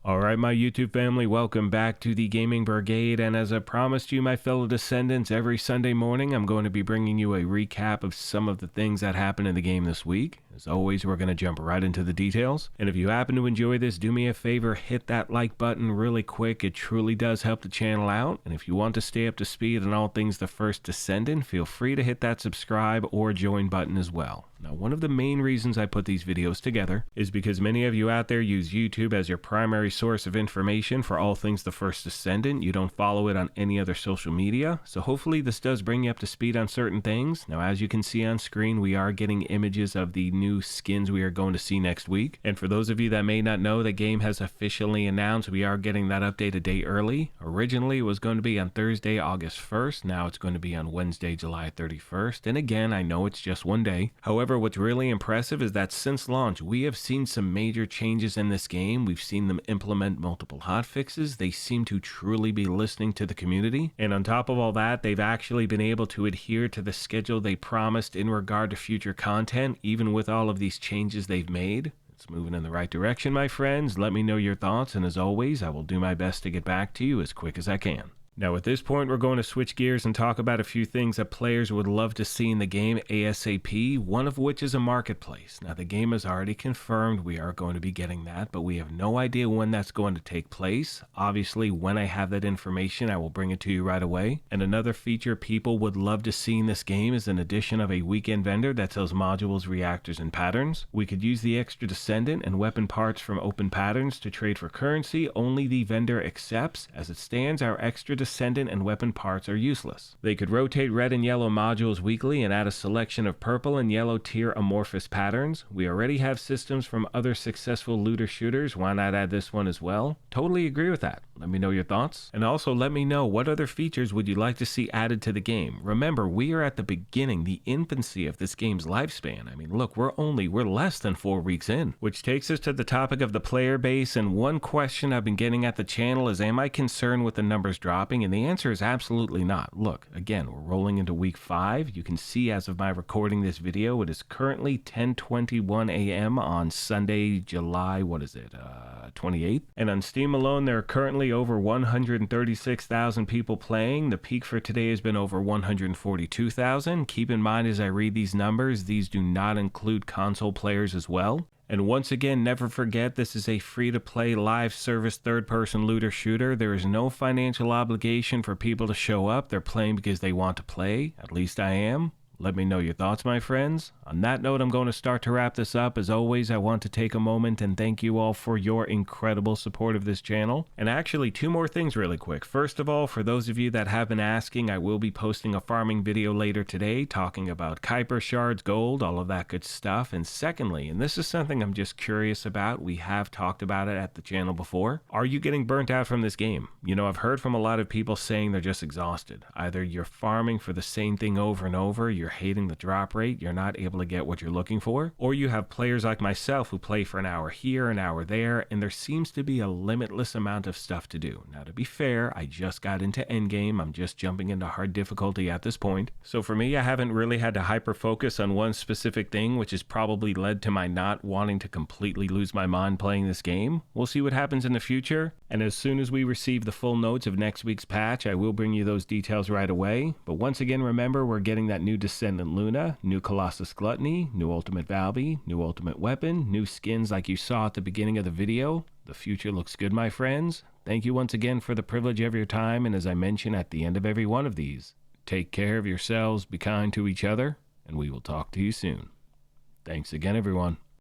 Alright, my YouTube family, welcome back to the Gaming Brigade, and as I promised you, my fellow Descendants, every Sunday morning I'm going to be bringing you a recap of some of the things that happened in the game this week. As always, we're going to jump right into the details, and if you happen to enjoy this, do me a favor, hit that like button really quick. It truly does help the channel out, and if you want to stay up to speed on all things The First Descendant, feel free to hit that subscribe or join button as well. Now, one of the main reasons I put these videos together is because many of you out there use YouTube as your primary source of information for all things The First Descendant. You don't follow it on any other social media, so hopefully this does bring you up to speed on certain things. Now, as you can see on screen, we are getting images of the new skins we are going to see next week. And for those of you that may not know, the game has officially announced we are getting that update a day early. Originally, it was going to be on Thursday, August 1st. Now it's going to be on Wednesday, July 31st. And again, I know it's just one day. However, what's really impressive is that since launch, we have seen some major changes in this game. We've seen them implement multiple hotfixes. They seem to truly be listening to the community. And on top of all that, they've actually been able to adhere to the schedule they promised in regard to future content, even with all of these changes they've made. It's moving in the right direction, my friends. Let me know your thoughts, and as always, I will do my best to get back to you as quick as I can. Now at this point, we're going to switch gears and talk about a few things that players would love to see in the game ASAP, one of which is a marketplace. Now the game has already confirmed we are going to be getting that, but we have no idea when that's going to take place. Obviously, when I have that information, I will bring it to you right away. And another feature people would love to see in this game is an addition of a weekend vendor that sells modules, reactors, and patterns. We could use the extra Descendant and weapon parts from open patterns to trade for currency. Only the vendor accepts. As it stands, our extra Descendant and weapon parts are useless. They could rotate red and yellow modules weekly and add a selection of purple and yellow tier amorphous patterns. We already have systems from other successful looter shooters. Why not add this one as well? Totally agree with that. Let me know your thoughts. And also let me know what other features would you like to see added to the game. Remember, we are at the beginning, the infancy of this game's lifespan. I mean, look, we're less than 4 weeks in. Which takes us to the topic of the player base, and one question I've been getting at the channel is, am I concerned with the numbers dropping? And the answer is absolutely not. Look, again, we're rolling into week 5. You can see as of my recording this video, it is currently 10:21 a.m. on Sunday, July, 28th. And on Steam alone, there are currently over 136,000 people playing. The peak for today has been over 142,000. Keep in mind as I read these numbers, these do not include console players as well. And once again, never forget, this is a free-to-play live service third-person looter shooter. There is no financial obligation for people to show up. They're playing because they want to play. At least I am. Let me know your thoughts, my friends. On that note, I'm going to start to wrap this up. As always, I want to take a moment and thank you all for your incredible support of this channel. And actually, 2 more things really quick. First of all, for those of you that have been asking, I will be posting a farming video later today talking about Kuiper shards, gold, all of that good stuff. And secondly, and this is something I'm just curious about, we have talked about it at the channel before, are you getting burnt out from this game? You know, I've heard from a lot of people saying they're just exhausted. Either you're farming for the same thing over and over, you're hating the drop rate, you're not able to get what you're looking for, or you have players like myself who play for an hour here, an hour there, and there seems to be a limitless amount of stuff to do. Now, to be fair, I just got into endgame. I'm just jumping into hard difficulty at this point. So for me, I haven't really had to hyper focus on one specific thing, which has probably led to my not wanting to completely lose my mind playing this game. We'll see what happens in the future, and as soon as we receive the full notes of next week's patch, I will bring you those details right away. But once again, remember, we're getting that new Descendant Luna, new Colossus Gluttony, new Ultimate Valby, new Ultimate Weapon, new skins like you saw at the beginning of the video. The future looks good, my friends. Thank you once again for the privilege of your time, and as I mention at the end of every one of these, take care of yourselves, be kind to each other, and we will talk to you soon. Thanks again, everyone.